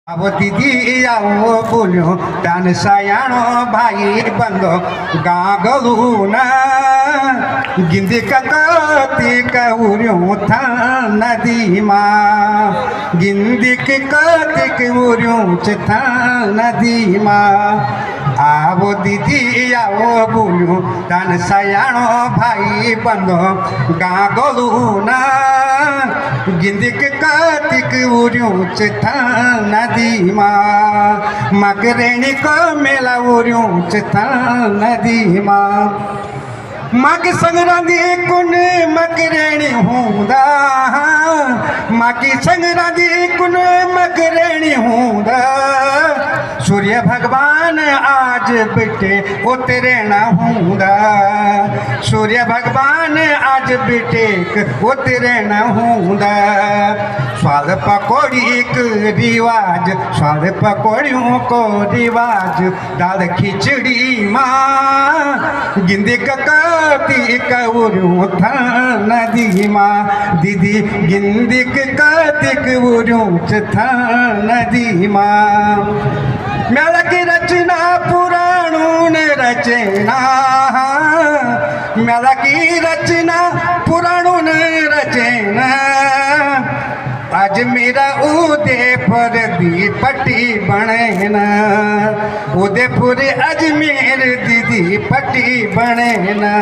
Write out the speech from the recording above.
अब दीदी आओ बोलो तान सयाणो भाई बंदो गागलू ना गिंदी कती कौर्यों था नदी माँ गिंदी कती कौर्यों था नदी माँ आवो दीदी आओ बोलो तान सयाणो भाई बंदो गागलू ना गिंदी कती कौर्यों था नदी माँ मकरेणी को मेला उर्यों था नदी माँ मग संग्रांधी कुन मकरेणी हूंदा माकी संग्रांधी कुन मकरेणी हूंदा सूर्य भगवान आज बेटे उतरेना हूंदा सूर्य भगवान आज बेटे उतरेना हूंदा स्वाद पकौड़ी को रिवाज स्वाद पकौड़ियों को रिवाज दाल खिचड़ी माँ गिंदी कती कौर्यों था नदी माँ दीदी गिंदी कती कौर्यों था नदी माँ मेला की रचना पुराणों ने रचना मेला की रचना पुराणों ने रचना आज मेरा उदयपुर दी पट्टी बने ना उदयपुर अजमेर दीदी पट्टी बने ना।